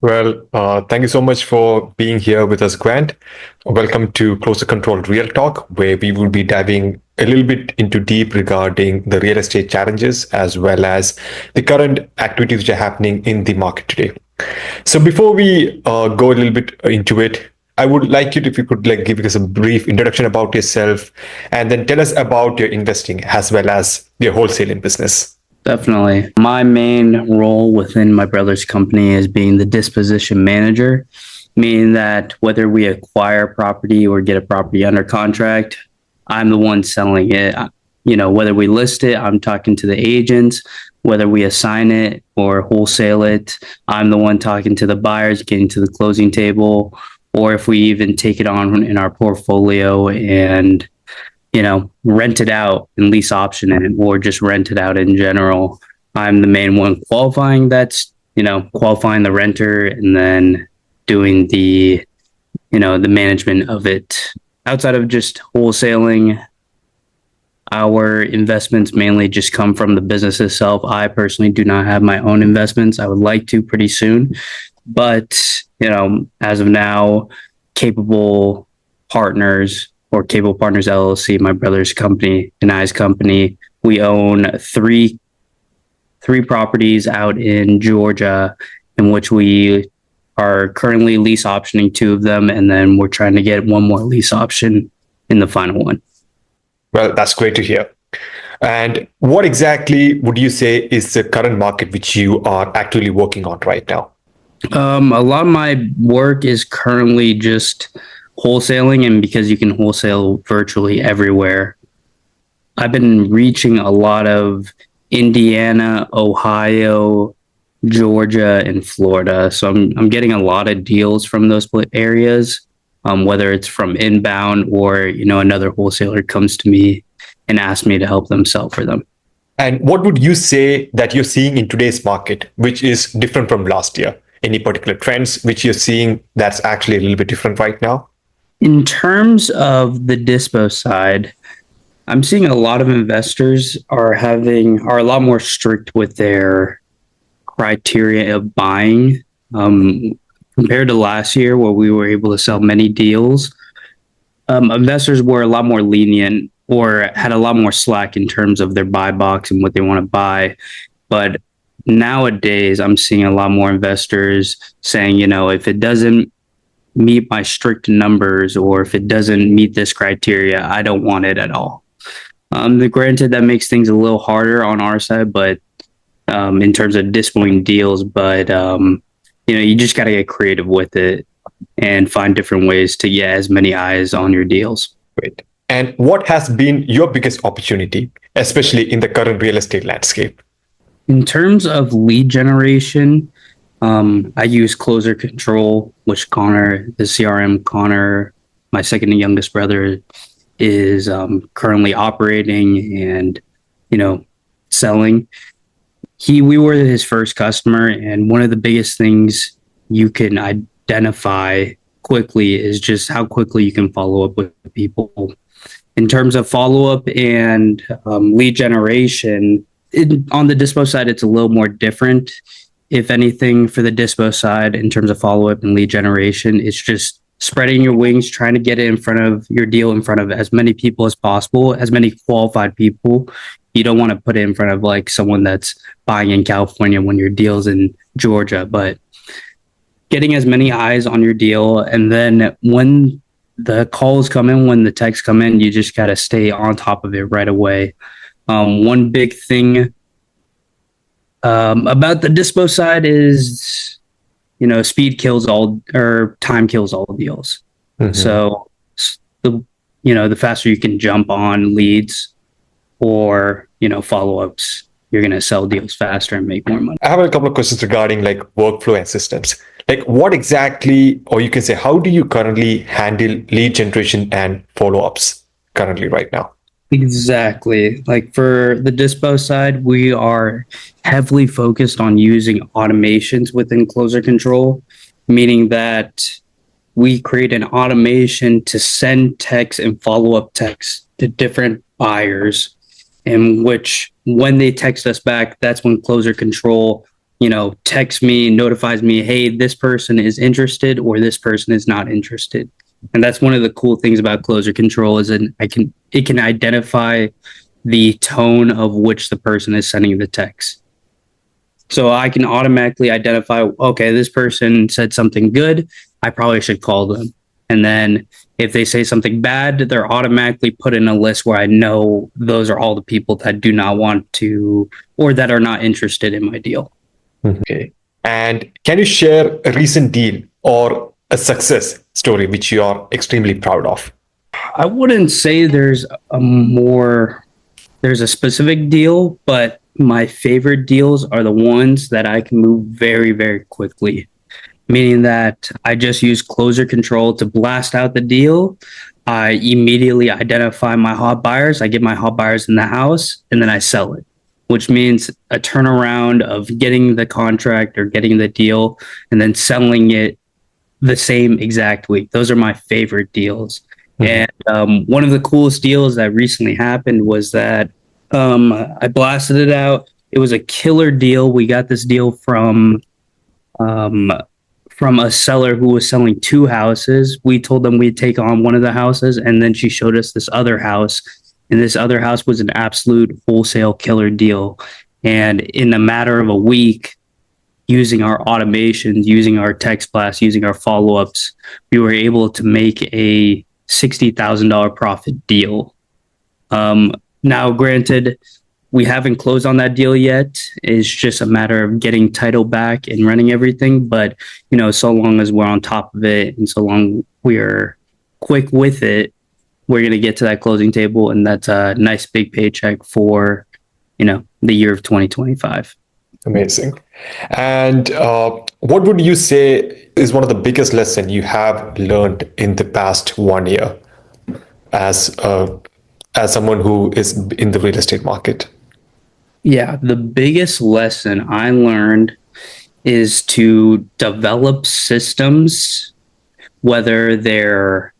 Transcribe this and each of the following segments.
Thank you so much for being here with us, Grant. Welcome to Closer Control Real Talk, where we will be diving a little bit into deep regarding the real estate challenges as well as the current activities which are happening in the market today. So before we go a little bit into it, I would like you to, if you could like give us a brief introduction about yourself and then tell us about your investing as well as your wholesaling business. Definitely. My main role within my brother's company is being the disposition manager, meaning that whether we acquire property or get a property under contract, I'm the one selling it. Whether we list it, I'm talking to the agents. Whether we assign it or wholesale it, I'm the one talking to the buyers, getting to the closing table, or if we even take it on in our portfolio and rent it out and lease option it or just rent it out in general. I'm the main one qualifying qualifying the renter and then doing the management of it. Outside of just wholesaling, our investments mainly just come from the business itself. I personally do not have my own investments. I would like to pretty soon, but as of now, capable partners or Cable Partners LLC, my brother's company and I's company. We own three properties out in Georgia, in which we are currently lease optioning two of them, and then we're trying to get one more lease option in the final one. Well, that's great to hear. And what exactly would you say is the current market which you are actively working on right now? A lot of my work is currently just wholesaling, and because you can wholesale virtually everywhere, I've been reaching a lot of Indiana, Ohio, Georgia, and Florida. So I'm getting a lot of deals from those areas, whether it's from inbound or another wholesaler comes to me and asks me to help them sell for them. And what would you say that you're seeing in today's market, which is different from last year? Any particular trends which you're seeing that's actually a little bit different right now? In terms of the dispo side, I'm seeing a lot of investors are a lot more strict with their criteria of buying compared to last year, where we were able to sell many deals. Investors were a lot more lenient or had a lot more slack in terms of their buy box and what they want to buy. But nowadays, I'm seeing a lot more investors saying, if it doesn't meet my strict numbers or if it doesn't meet this criteria, I don't want it at all. Granted, that makes things a little harder on our side, but in terms of dispoing deals, but you just got to get creative with it and find different ways to get as many eyes on your deals. Great. And what has been your biggest opportunity, especially in the current real estate landscape? In terms of lead generation, I use Closer Control, which the CRM Connor, my second youngest brother, is currently operating and, selling. We were his first customer, and one of the biggest things you can identify quickly is just how quickly you can follow up with people. In terms of follow-up and lead generation, on the dispo side, it's a little more different. If anything, for the dispo side, in terms of follow-up and lead generation, it's just spreading your wings, trying to get it in front of your deal, in front of as many people as possible, as many qualified people. You don't want to put it in front of like someone that's buying in California when your deal's in Georgia, but getting as many eyes on your deal. And then when the calls come in, when the texts come in, you just got to stay on top of it right away. One big thing about the dispo side is, speed kills all, or time kills all deals. Mm-hmm. So the faster you can jump on leads or, follow-ups, you're going to sell deals faster and make more money. I have a couple of questions regarding like workflow and systems. Like what exactly, or you can say, how do you currently handle lead generation and follow-ups currently right now? Exactly. Like for the dispo side, we are heavily focused on using automations within Closer Control, meaning that we create an automation to send text and follow-up text to different buyers, in which when they text us back, that's when Closer Control texts me, notifies me, hey, this person is interested or this person is not interested. And that's one of the cool things about closer control is that it can identify the tone of which the person is sending the text. So I can automatically identify, okay, this person said something good. I probably should call them. And then if they say something bad, they're automatically put in a list where I know those are all the people that do not want to or that are not interested in my deal. Okay. And can you share a recent deal or a success story which you are extremely proud of? I wouldn't say there's a specific deal, but my favorite deals are the ones that I can move very, very quickly. Meaning that I just use closer control to blast out the deal. I immediately identify my hot buyers. I get my hot buyers in the house and then I sell it, which means a turnaround of getting the contract or getting the deal and then selling it the same exact week. Those are my favorite deals. And one of the coolest deals that recently happened was that I blasted it out. It was a killer deal. We got this deal from a seller who was selling two houses. We told them we'd take on one of the houses, and then she showed us this other house. And this other house was an absolute wholesale killer deal. And in a matter of a week, using our automations, using our text blast, using our follow-ups, we were able to make a $60,000 profit deal. Now, granted, we haven't closed on that deal yet. It's just a matter of getting title back and running everything. But, so long as we're on top of it and so long we're quick with it, we're going to get to that closing table. And that's a nice big paycheck for, the year of 2025. Amazing. And what would you say is one of the biggest lessons you have learned in the past 1 year as someone who is in the real estate market? Yeah, the biggest lesson I learned is to develop systems, whether they're,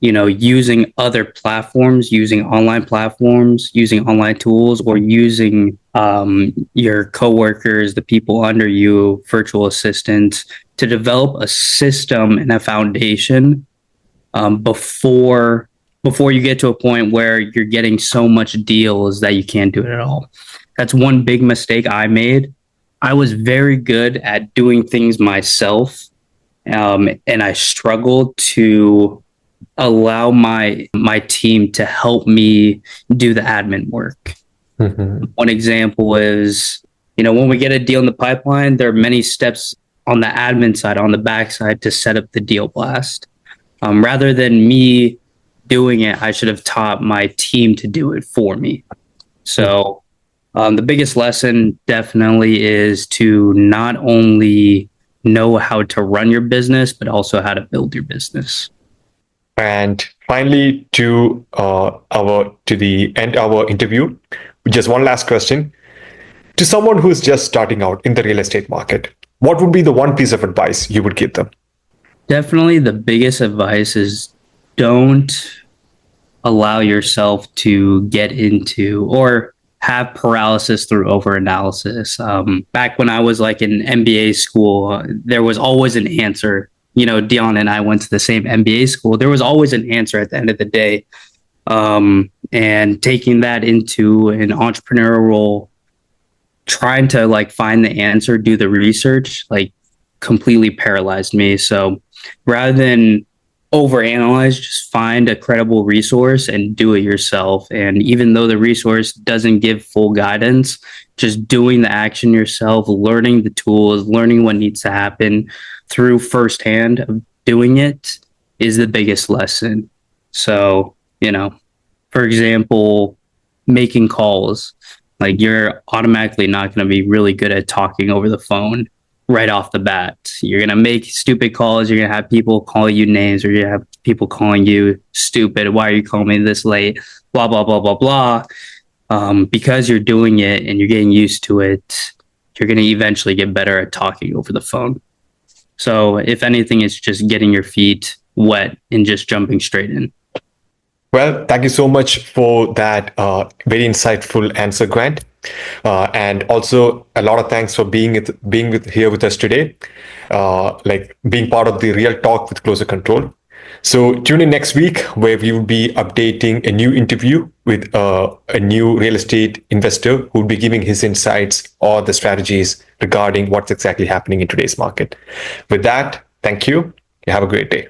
using other platforms, using online platforms, using online tools, or using your coworkers, the people under you, virtual assistants, to develop a system and a foundation before you get to a point where you're getting so much deals that you can't do it at all. That's one big mistake I made. I was very good at doing things myself, and I struggled to allow my team to help me do the admin work. One example is, when we get a deal in the pipeline, there are many steps on the admin side, on the back side, to set up the deal blast. Rather than me doing it, I should have taught my team to do it for me. So the biggest lesson definitely is to not only know how to run your business, but also how to build your business. And finally, to the end of our interview, just one last question. To someone who's just starting out in the real estate market, what would be the one piece of advice you would give them? Definitely the biggest advice is don't allow yourself to get into or have paralysis through overanalysis. Back when I was like in MBA school, there was always an answer. Dion and I went to the same MBA school. There was always an answer at the end of the day. And taking that into an entrepreneurial role, trying to find the answer, do the research, completely paralyzed me. So rather than overanalyze, just find a credible resource and do it yourself. And even though the resource doesn't give full guidance, just doing the action yourself, learning the tools, learning what needs to happen through firsthand of doing it is the biggest lesson. So, for example, making calls, you're automatically not going to be really good at talking over the phone right off the bat. You're going to make stupid calls. You're going to have people call you names, or you have people calling you stupid. Why are you calling me this late? Blah, blah, blah, blah, blah. Because you're doing it and you're getting used to it, you're going to eventually get better at talking over the phone. So if anything, it's just getting your feet wet and just jumping straight in. Well, thank you so much for that very insightful answer, Grant. And also a lot of thanks for here with us today, like being part of the Real Talk with Closer Control. So tune in next week where we will be updating a new interview with a new real estate investor who will be giving his insights or the strategies regarding what's exactly happening in today's market. With that, thank you. You have a great day.